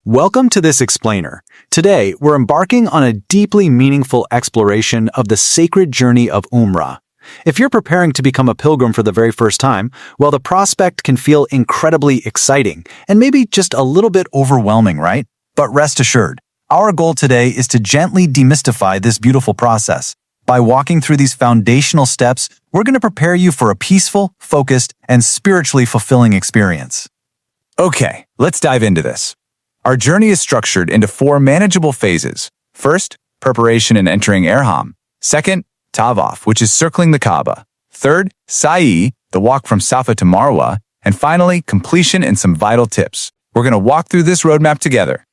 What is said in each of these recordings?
Welcome to this explainer. Today, we're embarking on a deeply meaningful exploration of the sacred journey of Umrah. If you're preparing to become a pilgrim for the very first time, well, the prospect can feel incredibly exciting and maybe just a little bit overwhelming, right? But rest assured, our goal today is to gently demystify this beautiful process. By walking through these foundational steps, we're going to prepare you for a peaceful, focused, and spiritually fulfilling experience. Okay, let's dive into this. Our journey is structured into 4 manageable phases. First, preparation and entering Ihram. Second, Tawaf, which is circling the Kaaba. Third, Sa'i, the walk from Safa to Marwah. And finally, completion and some vital tips. We're going to walk through this roadmap together.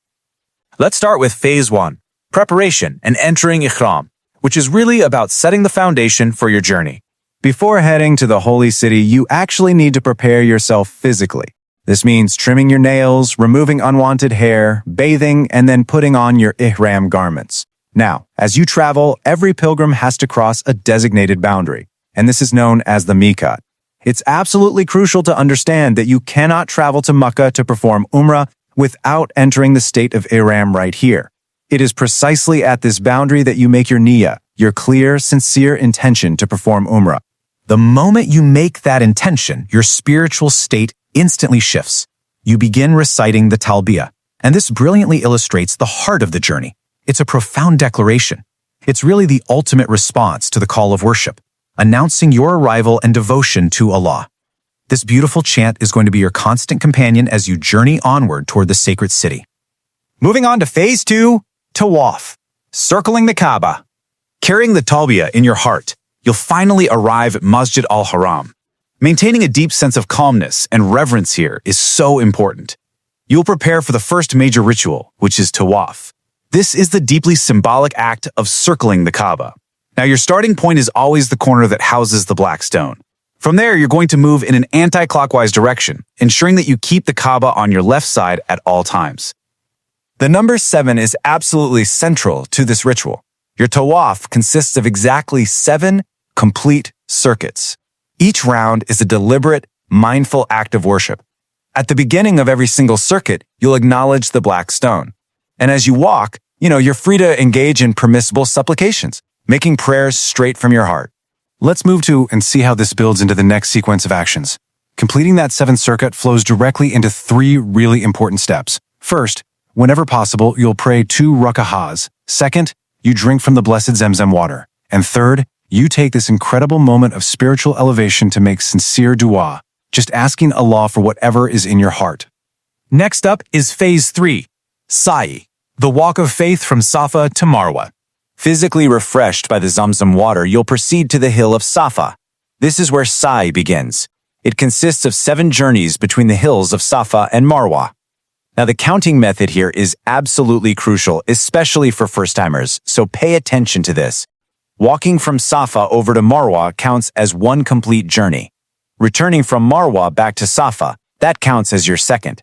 Let's start with Phase 1, preparation and entering Ihram, which is really about setting the foundation for your journey. Before heading to the holy city, you actually need to prepare yourself physically. This means trimming your nails, removing unwanted hair, bathing, and then putting on your Ihram garments. Now, as you travel, every pilgrim has to cross a designated boundary, and this is known as the Miqat. It's absolutely crucial to understand that you cannot travel to Mecca to perform Umrah without entering the state of Ihram right here. It is precisely at this boundary that you make your Niyyah, your clear, sincere intention to perform Umrah. The moment you make that intention, your spiritual state instantly shifts. You begin reciting the Talbiyah, and this brilliantly illustrates the heart of the journey. It's a profound declaration. It's really the ultimate response to the call of worship, announcing your arrival and devotion to Allah. This beautiful chant is going to be your constant companion as you journey onward toward the sacred city. Moving on to Phase 2, Tawaf, circling the Kaaba. Carrying the Talbiyah in your heart, you'll finally arrive at Masjid al-Haram. Maintaining a deep sense of calmness and reverence here is so important. You'll prepare for the first major ritual, which is Tawaf. This is the deeply symbolic act of circling the Kaaba. Now, your starting point is always the corner that houses the black stone. From there, you're going to move in an anti-clockwise direction, ensuring that you keep the Kaaba on your left side at all times. The number 7 is absolutely central to this ritual. Your Tawaf consists of exactly 7 complete circuits. Each round is a deliberate, mindful act of worship. At the beginning of every single circuit, you'll acknowledge the black stone. And as you walk, you're free to engage in permissible supplications, making prayers straight from your heart. Let's move to and see how this builds into the next sequence of actions. Completing that 7th circuit flows directly into 3 really important steps. First, whenever possible, you'll pray 2 Rak'ahs. Second, you drink from the blessed Zamzam water. And third, you take this incredible moment of spiritual elevation to make sincere dua, just asking Allah for whatever is in your heart. Next up is Phase 3, Sa'i, the walk of faith from Safa to Marwah. Physically refreshed by the Zamzam water, you'll proceed to the hill of Safa. This is where Sa'i begins. It consists of 7 journeys between the hills of Safa and Marwah. Now, the counting method here is absolutely crucial, especially for first-timers, so pay attention to this. Walking from Safa over to Marwah counts as 1 complete journey. Returning from Marwah back to Safa, that counts as your 2nd.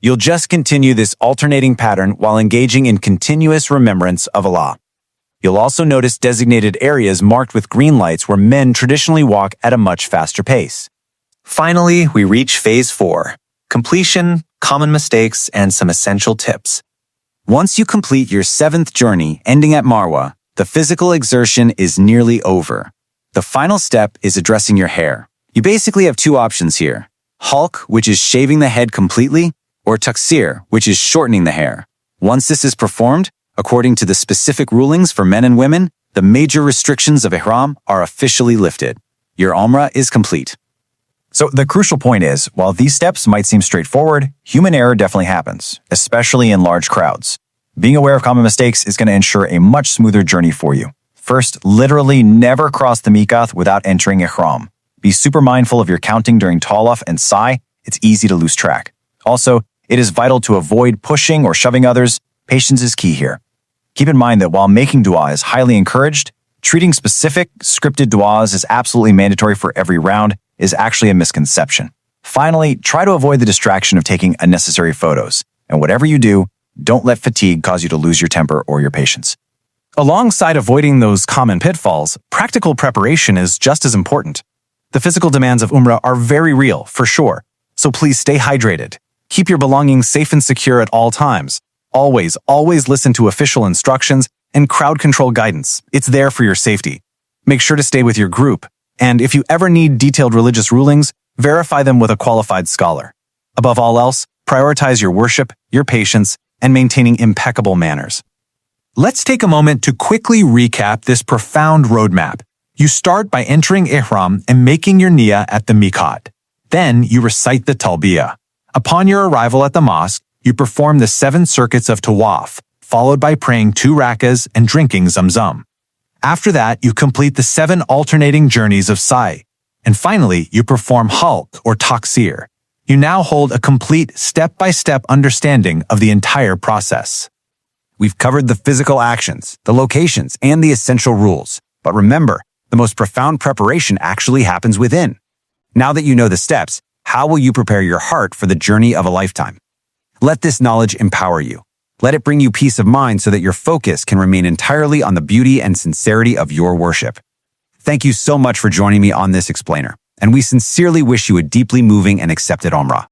You'll just continue this alternating pattern while engaging in continuous remembrance of Allah. You'll also notice designated areas marked with green lights where men traditionally walk at a much faster pace. Finally, we reach Phase 4, completion, common mistakes, and some essential tips. Once you complete your 7th journey, ending at Marwah, the physical exertion is nearly over. The final step is addressing your hair. You basically have 2 options here. Halq, which is shaving the head completely, or Taqsir, which is shortening the hair. Once this is performed, according to the specific rulings for men and women, the major restrictions of Ihram are officially lifted. Your Umrah is complete. So the crucial point is, while these steps might seem straightforward, human error definitely happens, especially in large crowds. Being aware of common mistakes is going to ensure a much smoother journey for you. First, literally never cross the Miqat without entering Ihram. Be super mindful of your counting during Tawaf and Sa'i. It's easy to lose track. Also, it is vital to avoid pushing or shoving others. Patience is key here. Keep in mind that while making dua is highly encouraged, treating specific, scripted duas as absolutely mandatory for every round is actually a misconception. Finally, try to avoid the distraction of taking unnecessary photos. And whatever you do, don't let fatigue cause you to lose your temper or your patience. Alongside avoiding those common pitfalls, practical preparation is just as important. The physical demands of Umrah are very real, for sure, so please stay hydrated. Keep your belongings safe and secure at all times. always listen to official instructions and crowd control guidance. It's there for your safety. Make sure to stay with your group, and if you ever need detailed religious rulings, verify them with a qualified scholar. Above all else, prioritize your worship, your patience, and maintaining impeccable manners. Let's take a moment to quickly recap this profound roadmap. You start by entering Ihram and making your Niyyah at the Miqat. Then you recite the Talbiyah. Upon your arrival at the mosque, you perform the 7 circuits of Tawaf, followed by praying 2 Rak'ahs and drinking Zamzam. After that, you complete the 7 alternating journeys of Sa'i. And finally, you perform Halq or Taqsir. You now hold a complete step-by-step understanding of the entire process. We've covered the physical actions, the locations, and the essential rules. But remember, the most profound preparation actually happens within. Now that you know the steps, how will you prepare your heart for the journey of a lifetime? Let this knowledge empower you. Let it bring you peace of mind so that your focus can remain entirely on the beauty and sincerity of your worship. Thank you so much for joining me on this explainer, and we sincerely wish you a deeply moving and accepted Umrah.